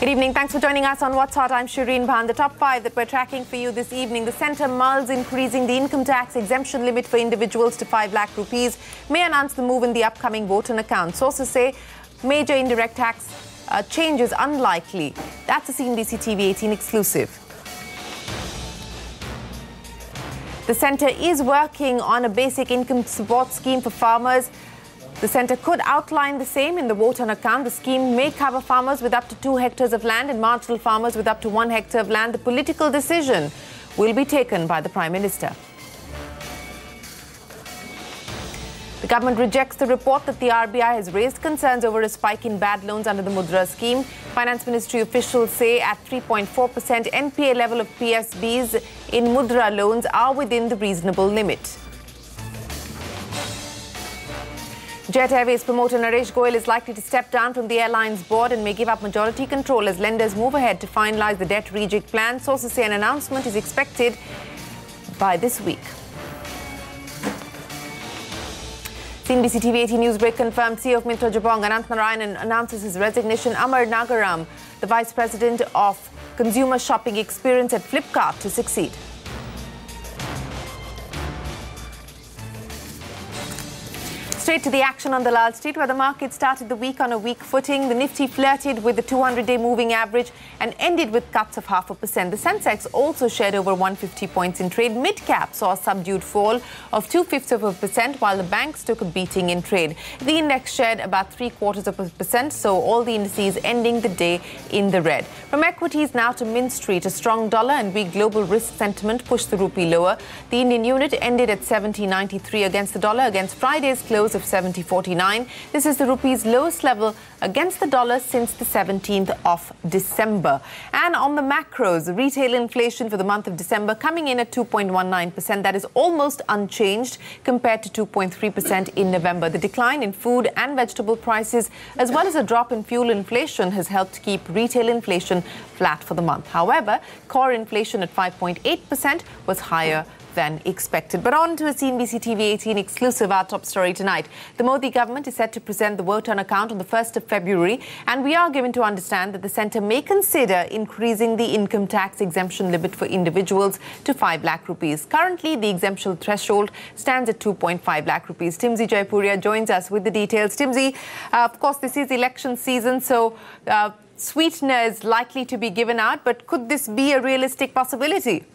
Good evening. Thanks for joining us on What's Hot. I'm Shireen Bhan. The top 5 that we're tracking for you this evening. The centre mulls increasing the income tax exemption limit for individuals to 5 lakh rupees. May announce the move in the upcoming vote on account. Sources say major indirect tax changes unlikely. That's a CNBC TV18 exclusive. The centre is working on a basic income support scheme for farmers. The centre could outline the same in the vote on account. The scheme may cover farmers with up to 2 hectares of land and marginal farmers with up to 1 hectare of land. The political decision will be taken by the Prime Minister. The government rejects the report that the RBI has raised concerns over a spike in bad loans under the Mudra scheme. Finance Ministry officials say at 3.4% NPA level of PSBs in Mudra loans are within the reasonable limit. Jet Airways promoter Naresh Goyal is likely to step down from the airline's board and may give up majority control as lenders move ahead to finalise the debt rejig plan. Sources say an announcement is expected by this week. CNBC TV18 Newsbreak confirmed CEO of Mitra Jabong, Anant Narayanan, announces his resignation. Amar Nagaram, the Vice President of Consumer Shopping Experience at Flipkart, to succeed. Straight to the action on the Lal Street, where the market started the week on a weak footing. The Nifty flirted with the 200-day moving average and ended with cuts of 0.5%. The Sensex also shared over 150 points in trade. Mid-cap saw a subdued fall of 0.02%, while the banks took a beating in trade. The index shared about 0.75%, so all the indices ending the day in the red. From equities now to Mint Street, a strong dollar and weak global risk sentiment pushed the rupee lower. The Indian unit ended at 70.93 against the dollar against Friday's close of 70.49. This is the rupee's lowest level against the dollar since the 17th of December. And on the macros, retail inflation for the month of December coming in at 2.19%. That is almost unchanged compared to 2.3% in November. The decline in food and vegetable prices, as well as a drop in fuel inflation, has helped keep retail inflation flat for the month. However, core inflation at 5.8% was higher than expected. But on to a CNBC TV18 exclusive, our top story tonight. The Modi government is set to present the vote on account on the 1st of February, and we are given to understand that the centre may consider increasing the income tax exemption limit for individuals to 5 lakh rupees. Currently, the exemption threshold stands at 2.5 lakh rupees. Timsy Jaipuria joins us with the details. Timsy, of course, this is election season, so sweetener is likely to be given out, but could this be a realistic possibility?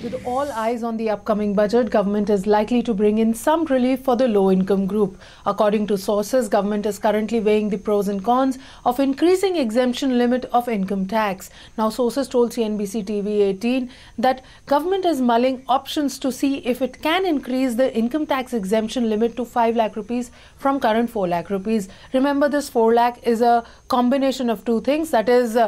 With all eyes on the upcoming budget, government is likely to bring in some relief for the low-income group. According to sources, government is currently weighing the pros and cons of increasing exemption limit of income tax. Now, sources told CNBC TV18 that government is mulling options to see if it can increase the income tax exemption limit to 5 lakh rupees from current 4 lakh rupees. Remember, this 4 lakh is a combination of two things. That is,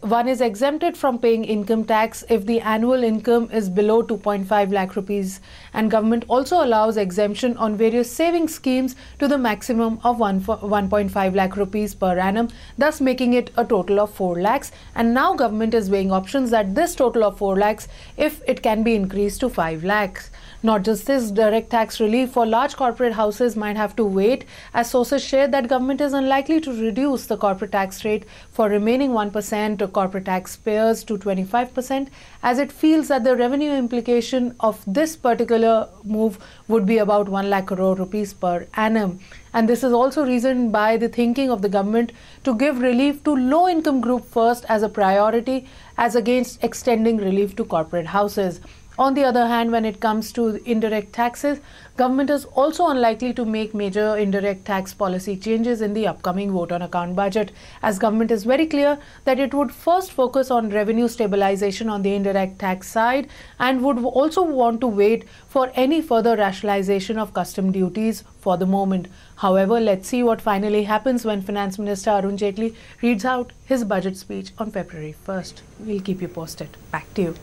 one is exempted from paying income tax if the annual income is below 2.5 lakh rupees, and government also allows exemption on various saving schemes to the maximum of 1.5 lakh rupees per annum, thus making it a total of 4 lakhs. And now government is weighing options that this total of 4 lakhs, if it can be increased to 5 lakhs. Not just this, direct tax relief for large corporate houses might have to wait, as sources share that government is unlikely to reduce the corporate tax rate for remaining 1% of corporate taxpayers to 25%, as it feels that the revenue implication of this particular move would be about 1 lakh crore rupees per annum. And this is also reasoned by the thinking of the government to give relief to low-income group first as a priority, as against extending relief to corporate houses. On the other hand, when it comes to indirect taxes, government is also unlikely to make major indirect tax policy changes in the upcoming vote on account budget, as government is very clear that it would first focus on revenue stabilization on the indirect tax side and would also want to wait for any further rationalization of custom duties for the moment. However, let's see what finally happens when Finance Minister Arun Jaitley reads out his budget speech on February 1st. We'll keep you posted. Back to you.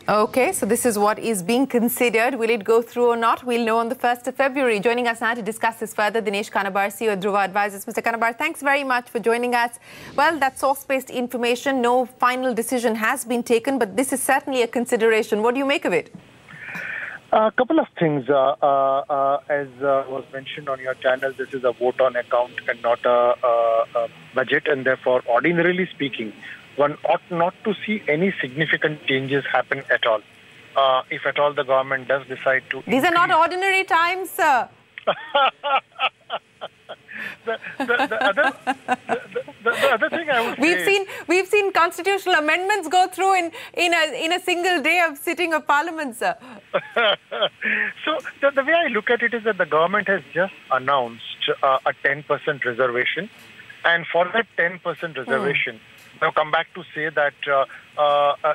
Okay, so this is what is being considered. Will it go through or not? We'll know on the 1st of February. Joining us now to discuss this further, Dinesh Kanabar, CEO of Dhruva Advisors. Mr. Kanabar, thanks very much for joining us. Well, that's source-based information. No final decision has been taken, but this is certainly a consideration. What do you make of it? A couple of things. As was mentioned on your channel, this is a vote on account and not a budget, and therefore, ordinarily speaking, one ought not to see any significant changes happen at all. If at all the government does decide to... These are not ordinary times, sir. The other thing I would say... We've seen constitutional amendments go through in a single day of sitting of parliament, sir. So the way I look at it is that the government has just announced a 10% reservation, and for that 10% reservation, now come back to say that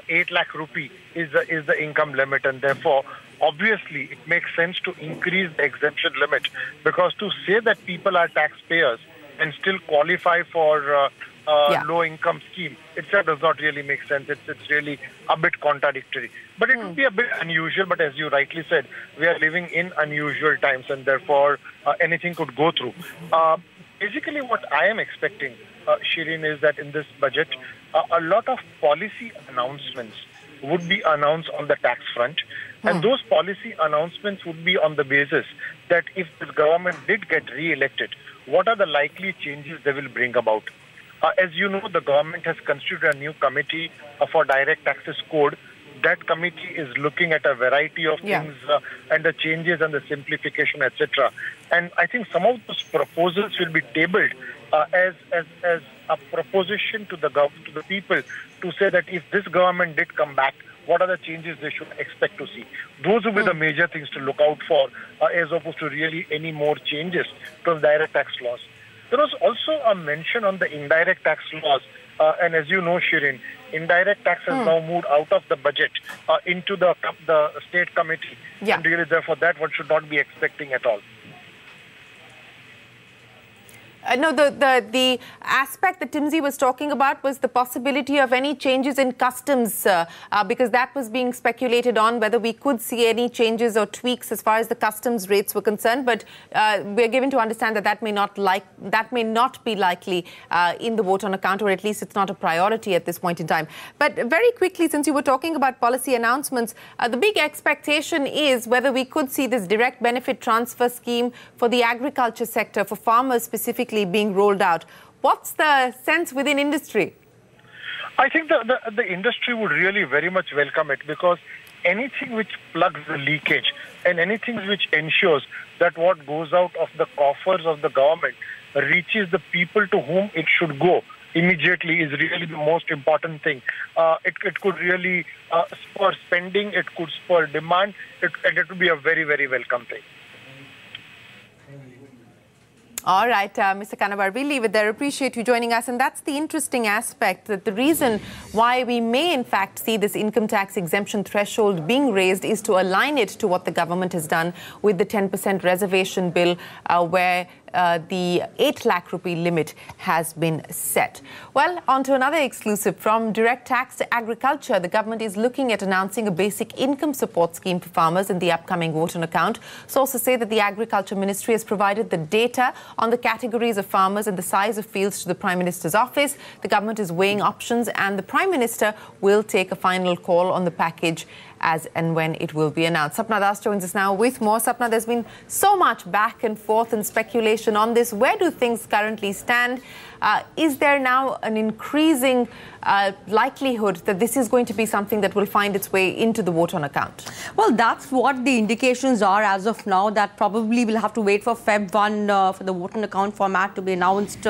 8 lakh rupee is the income limit, and therefore obviously it makes sense to increase the exemption limit, because to say that people are taxpayers and still qualify for low income scheme itself does not really make sense. It's really a bit contradictory. But it would be a bit unusual, but as you rightly said, we are living in unusual times, and therefore anything could go through. Basically what I am expecting, Shireen, is that in this budget, a lot of policy announcements would be announced on the tax front. And those policy announcements would be on the basis that if this government did get re-elected, what are the likely changes they will bring about? As you know, the government has constituted a new committee for direct taxes code. That committee is looking at a variety of things and the changes and the simplification, etc. And I think some of those proposals will be tabled as a proposition to the people to say that if this government did come back, what are the changes they should expect to see? Those will be the major things to look out for, as opposed to really any more changes to the direct tax laws. There was also a mention on the indirect tax laws, and as you know, Shireen, indirect tax has now moved out of the budget into the state committee, and really therefore that one should not be expecting at all. No, the aspect that Timsy was talking about was the possibility of any changes in customs, because that was being speculated on, whether we could see any changes or tweaks as far as the customs rates were concerned. But we're given to understand that that may not be likely in the vote on account, or at least it's not a priority at this point in time. But very quickly, since you were talking about policy announcements, the big expectation is whether we could see this direct benefit transfer scheme for the agriculture sector, for farmers specifically, being rolled out. What's the sense within industry? I think the industry would really very much welcome it, because anything which plugs the leakage and anything which ensures that what goes out of the coffers of the government reaches the people to whom it should go immediately is really the most important thing. It could really spur spending, it could spur demand, and it would be a very, very welcome thing. All right, Mr. Kanabar, we'll leave it there. Appreciate you joining us. And that's the interesting aspect, that the reason why we may, in fact, see this income tax exemption threshold being raised is to align it to what the government has done with the 10% reservation bill, where the 8 lakh rupee limit has been set. Well, on to another exclusive. From direct tax to agriculture, the government is looking at announcing a basic income support scheme for farmers in the upcoming vote on account. Sources say that the Agriculture Ministry has provided the data on the categories of farmers and the size of fields to the Prime Minister's office. The government is weighing options, and the Prime Minister will take a final call on the package as and when it will be announced. Sapna Das joins us now with more. Sapna, there's been so much back and forth and speculation on this. Where do things currently stand? Is there now an increasing likelihood that this is going to be something that will find its way into the vote on account? Well, that's what the indications are as of now, that probably we'll have to wait for Feb 1 for the vote on account format to be announced,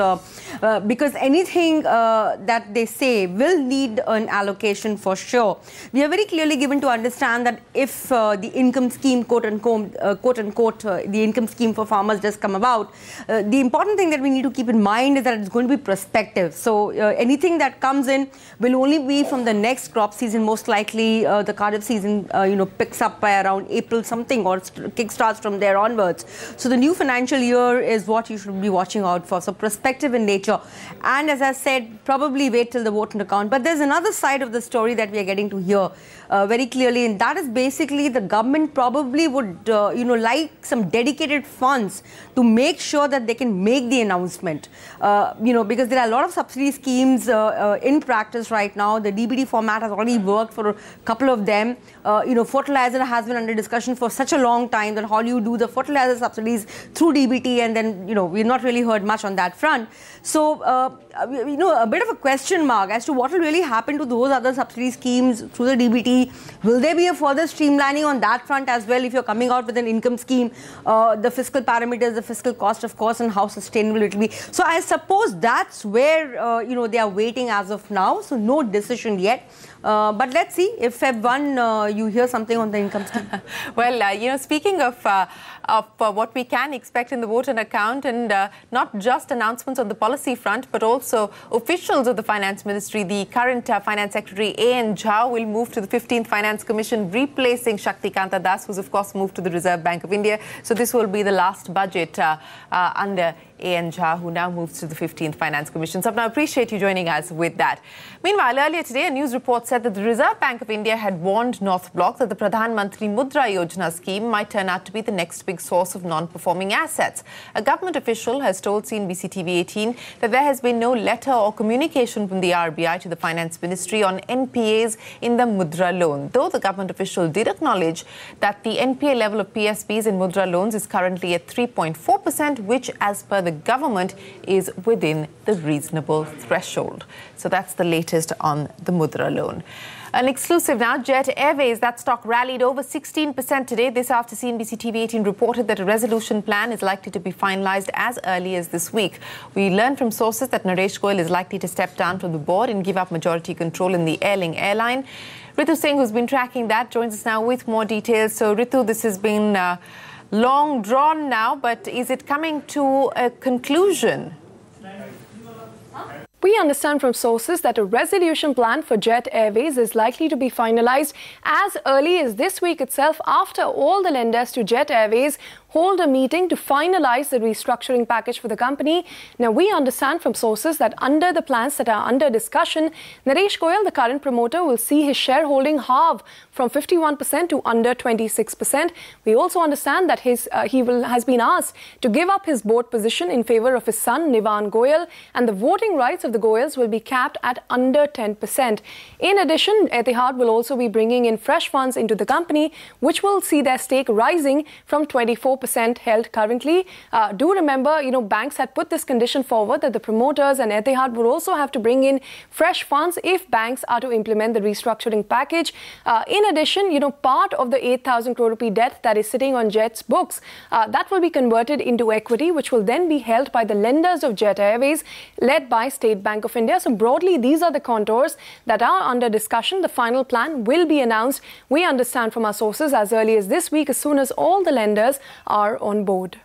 because anything that they say will need an allocation for sure. We are very clearly given to understand that if the income scheme, quote unquote, the income scheme for farmers does come about, the important thing that we need to keep in mind is that it's going to be prospective. So anything that comes in will only be from the next crop season. Most likely the Kharif season picks up by around April something, or kickstarts from there onwards. So the new financial year is what you should be watching out for. So prospective in nature, and as I said, probably wait till the vote on account. But there's another side of the story that we are getting to hear. very clearly, and that is basically the government probably would, like some dedicated funds to make sure that they can make the announcement. Because there are a lot of subsidy schemes in practice right now. The DBT format has already worked for a couple of them. Fertilizer has been under discussion for such a long time that how do you do the fertilizer subsidies through DBT, and then, we've not really heard much on that front. So, a bit of a question mark as to what will really happen to those other subsidy schemes through the DBT. Will there be a further streamlining on that front as well if you're coming out with an income scheme, the fiscal parameters, the fiscal cost, of course, and how sustainable it will be. So I suppose that's where, they are waiting as of now. So no decision yet. But let's see if Feb 1 you hear something on the income scheme. Well, speaking of what we can expect in the vote and account, and not just announcements on the policy front, but also officials of the Finance Ministry. The current Finance Secretary A.N. Jha will move to the 15th Finance Commission, replacing Shaktikanta Das, who's of course moved to the Reserve Bank of India. So this will be the last budget under A.N. Jha, who now moves to the 15th Finance Commission. So I appreciate you joining us with that. Meanwhile, earlier today, a news report said that the Reserve Bank of India had warned North Block that the Pradhan Mantri Mudra Yojana scheme might turn out to be the next big source of non-performing assets. A government official has told CNBC TV18 that there has been no letter or communication from the RBI to the Finance Ministry on NPAs in the Mudra loan, though the government official did acknowledge that the NPA level of PSBs in Mudra loans is currently at 3.4%, which, as per the government, is within the reasonable threshold. So that's the latest on the Mudra loan. An exclusive now, Jet Airways, that stock rallied over 16% today. This after CNBC TV18 reported that a resolution plan is likely to be finalized as early as this week. We learned from sources that Naresh Goyal is likely to step down from the board and give up majority control in the Airling airline. Ritu Singh, who's been tracking that, joins us now with more details. So, Ritu, this has been long drawn now, but is it coming to a conclusion? We understand from sources that a resolution plan for Jet Airways is likely to be finalized as early as this week itself, after all the lenders to Jet Airways hold a meeting to finalize the restructuring package for the company. Now, we understand from sources that under the plans that are under discussion, Naresh Goyal, the current promoter, will see his shareholding halve from 51% to under 26%. We also understand that he has been asked to give up his board position in favor of his son, Nivan Goyal, and the voting rights of the Goyals will be capped at under 10%. In addition, Etihad will also be bringing in fresh funds into the company, which will see their stake rising from 24% held currently. Do remember, banks had put this condition forward that the promoters and Etihad would also have to bring in fresh funds if banks are to implement the restructuring package. In addition, part of the 8,000 crore rupee debt that is sitting on Jet's books, that will be converted into equity, which will then be held by the lenders of Jet Airways, led by State Bank of India. So broadly, these are the contours that are under discussion. The final plan will be announced, we understand from our sources, as early as this week, as soon as all the lenders are on board.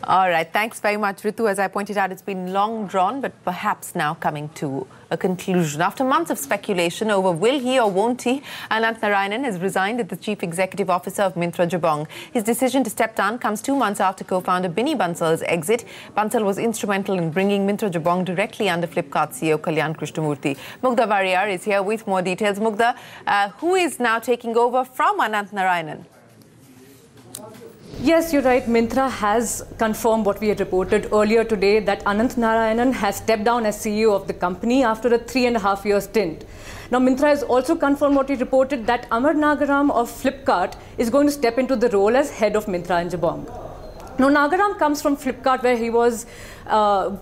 All right. Thanks very much, Ritu. As I pointed out, it's been long drawn, but perhaps now coming to a conclusion. After months of speculation over will he or won't he, Anant Narayanan has resigned as the Chief Executive Officer of Myntra Jabong. His decision to step down comes 2 months after co-founder Binny Bansal's exit. Bansal was instrumental in bringing Myntra Jabong directly under Flipkart CEO Kalyan Krishnamurthy. Mugdha Variyar is here with more details. Mugdha, who is now taking over from Anant Narayanan? Yes, you're right. Myntra has confirmed what we had reported earlier today, that Anant Narayanan has stepped down as CEO of the company after a 3.5-year stint. Now, Myntra has also confirmed what we reported, that Amar Nagaram of Flipkart is going to step into the role as head of Myntra and Jabong. Now, Nagaram comes from Flipkart, where he was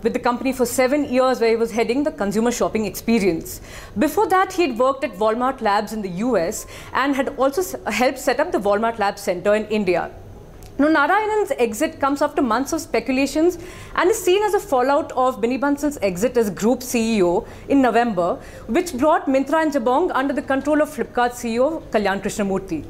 with the company for 7 years, where he was heading the consumer shopping experience. Before that, he had worked at Walmart Labs in the US and had also helped set up the Walmart Labs Center in India. Now, Narayanan's exit comes after months of speculations and is seen as a fallout of Binny Bansal's exit as Group CEO in November, which brought Myntra and Jabong under the control of Flipkart CEO Kalyan Krishnamurthy.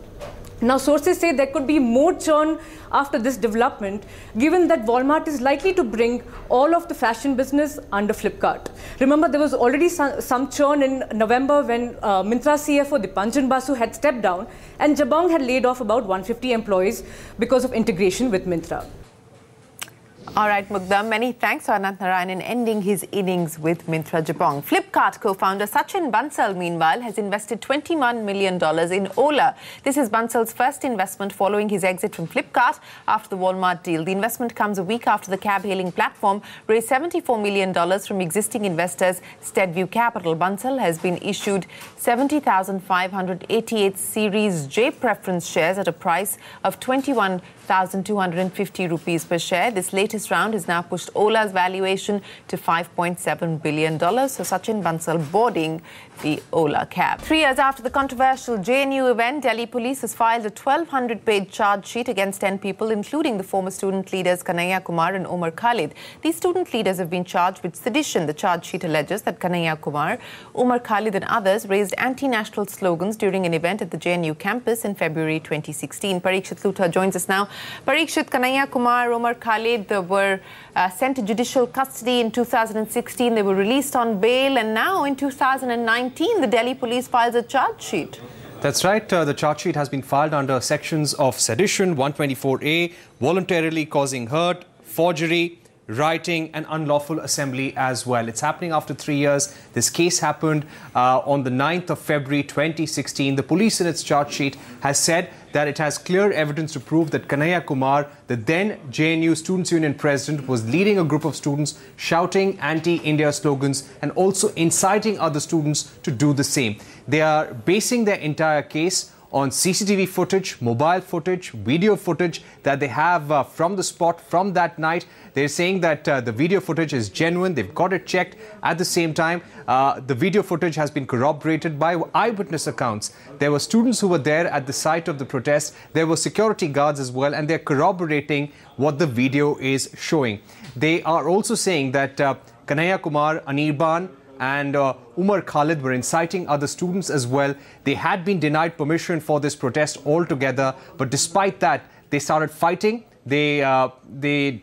Now, sources say there could be more churn after this development, given that Walmart is likely to bring all of the fashion business under Flipkart. Remember, there was already some churn in November when Myntra CFO Dipanjan Basu had stepped down and Jabong had laid off about 150 employees because of integration with Myntra. All right, Mugdam, many thanks to Ananth Narayanan ending his innings with Mintra Jabong. Flipkart co-founder Sachin Bansal, meanwhile, has invested $21 million in Ola. This is Bansal's first investment following his exit from Flipkart after the Walmart deal. The investment comes a week after the cab-hailing platform raised $74 million from existing investors Steadview Capital. Bansal has been issued 70,588 Series J preference shares at a price of 21,250 rupees per share. This latest round has now pushed Ola's valuation to $5.7 billion. So Sachin Bansal boarding the Ola cab. 3 years after the controversial JNU event, Delhi police has filed a 1,200-page charge sheet against 10 people, including the former student leaders Kanhaiya Kumar and Umar Khalid. These student leaders have been charged with sedition. The charge sheet alleges that Kanhaiya Kumar, Umar Khalid and others raised anti-national slogans during an event at the JNU campus in February 2016. Parikshit Lutha joins us now. Parikshit, Kanhaiya Kumar, Umar Khalid were sent to judicial custody in 2016. They were released on bail, and now in 2019, the Delhi police files a charge sheet. That's right. The charge sheet has been filed under sections of sedition, 124A, voluntarily causing hurt, forgery, rioting and unlawful assembly as well. It's happening after 3 years. This case happened on the 9th of February 2016. The police in its charge sheet has said that it has clear evidence to prove that Kanhaiya Kumar, the then JNU Students' Union president, was leading a group of students shouting anti-India slogans and also inciting other students to do the same. They are basing their entire case on CCTV footage, mobile footage, video footage that they have from the spot from that night. They're saying that the video footage is genuine. They've got it checked. At the same time, the video footage has been corroborated by eyewitness accounts. There were students who were there at the site of the protest. There were security guards as well, and they're corroborating what the video is showing. They are also saying that Kanhaiya Kumar, Anirban and Umar Khalid were inciting other students as well. They had been denied permission for this protest altogether, but despite that, they started fighting. They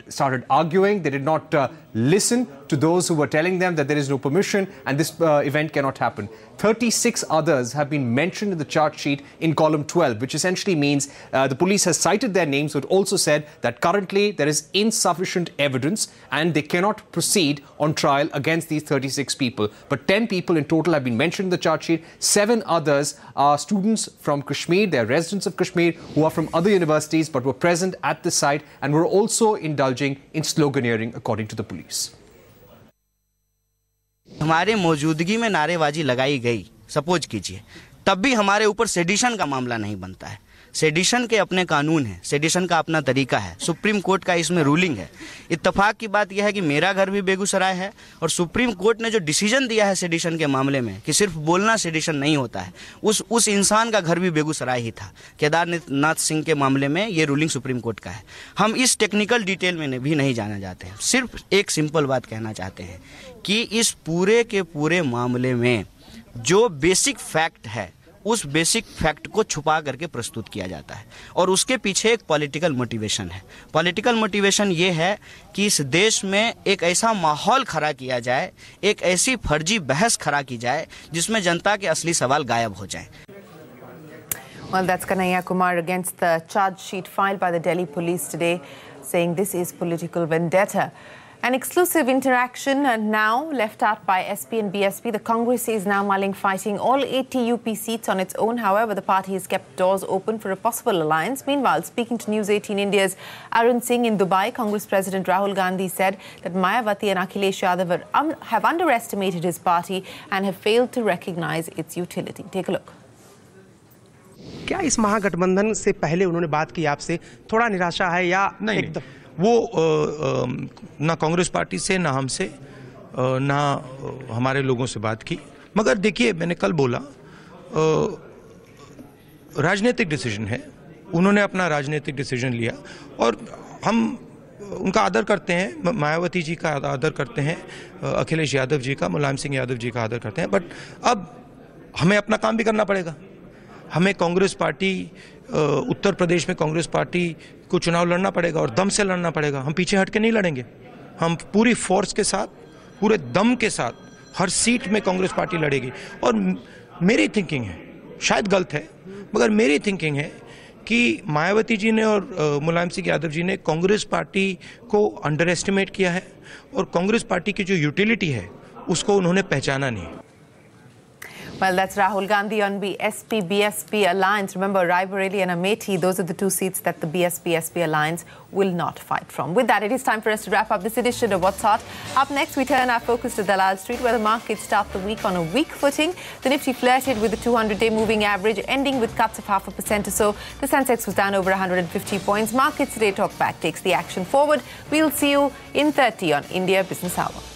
started arguing. They did not listen to those who were telling them that there is no permission and this event cannot happen. 36 others have been mentioned in the charge sheet in column 12, which essentially means the police has cited their names, but also said that currently there is insufficient evidence and they cannot proceed on trial against these 36 people. But 10 people in total have been mentioned in the charge sheet. 7 others are students from Kashmir. They are residents of Kashmir who are from other universities but were present at the site and were also indulging in sloganeering, according to the police. हमारे मौजूदगी में नारेबाजी लगाई गई, suppose कीजिए, तब भी हमारे ऊपर सेडिशन का मामला नहीं बनता है। सेडिशन के अपने कानून हैं, सेडिशन का अपना तरीका है, सुप्रीम कोर्ट का इसमें रूलिंग है। इत्तेफाक की बात यह है कि मेरा घर भी बेगूसराय है और सुप्रीम कोर्ट ने जो डिसीजन दिया है सेडिशन के मामले में कि सिर्फ बोलना सेडिशन नहीं होता है, उस इंसान का घर भी बेगूसराय ही था। केदारनाथ सिंह के मामले में ये रूलिंग सुप्रीम कोर्ट का है। हम इस टेक्निकल डिटेल में भी नहीं जाना चाहते हैं, सिर्फ एक सिंपल बात कहना चाहते हैं कि इस पूरे के पूरे मामले में जो बेसिक फैक्ट है उस बेसिक फैक्ट को छुपा करके प्रस्तुत किया जाता है और उसके पीछे एक पॉलिटिकल मोटिवेशन है। पॉलिटिकल मोटिवेशन ये है कि इस देश में एक ऐसा माहौल खड़ा किया जाए, एक ऐसी फर्जी बहस खड़ा की जाए जिसमें जनता के असली सवाल गायब हो जाएं। Well, that's Kanhaiya Kumar against the charge sheet filed by the Delhi police today, saying this is political vendetta. An exclusive interaction now left out by SP and BSP. The Congress is now mulling fighting all 80 UP seats on its own. However, the party has kept doors open for a possible alliance. Meanwhile, speaking to News 18 India's Arun Singh in Dubai, Congress President Rahul Gandhi said that Mayawati and Akhilesh Yadav have underestimated his party and have failed to recognize its utility. Take a look. क्या इस महागठबंधन से पहले उन्होंने बात की आपसे, थोड़ा निराशा है या एकदम? वो ना कांग्रेस पार्टी से, ना हमसे, ना हमारे लोगों से बात की। मगर देखिए, मैंने कल बोला, राजनीतिक डिसीजन है, उन्होंने अपना राजनीतिक डिसीजन लिया और हम उनका आदर करते हैं, मायावती जी का आदर करते हैं, अखिलेश यादव जी का, मुलायम सिंह यादव जी का आदर करते हैं। बट अब हमें अपना काम भी करना पड़ेगा। हमें कांग्रेस पार्टी, उत्तर प्रदेश में कांग्रेस पार्टी को चुनाव लड़ना पड़ेगा और दम से लड़ना पड़ेगा। हम पीछे हट के नहीं लड़ेंगे, हम पूरी फोर्स के साथ, पूरे दम के साथ हर सीट में कांग्रेस पार्टी लड़ेगी। और मेरी थिंकिंग है, शायद गलत है, मगर मेरी थिंकिंग है कि मायावती जी ने और मुलायम सिंह यादव जी ने कांग्रेस पार्टी को अंडर एस्टिमेट किया है और कांग्रेस पार्टी की जो यूटिलिटी है उसको उन्होंने पहचाना नहीं। Well, that's Rahul Gandhi on BSP alliance. Remember, Raebareli and Amethi, those are the two seats that the BSP alliance will not fight from. With that, it is time for us to wrap up this edition of What's Hot. Up next, we turn our focus to Dalal Street, where the markets start the week on a weak footing. The Nifty flirted with the 200-day moving average, ending with cuts of 0.5% or so. The Sensex was down over 150 points. Markets today talk back takes the action forward. We'll see you in 30 on India Business Hour.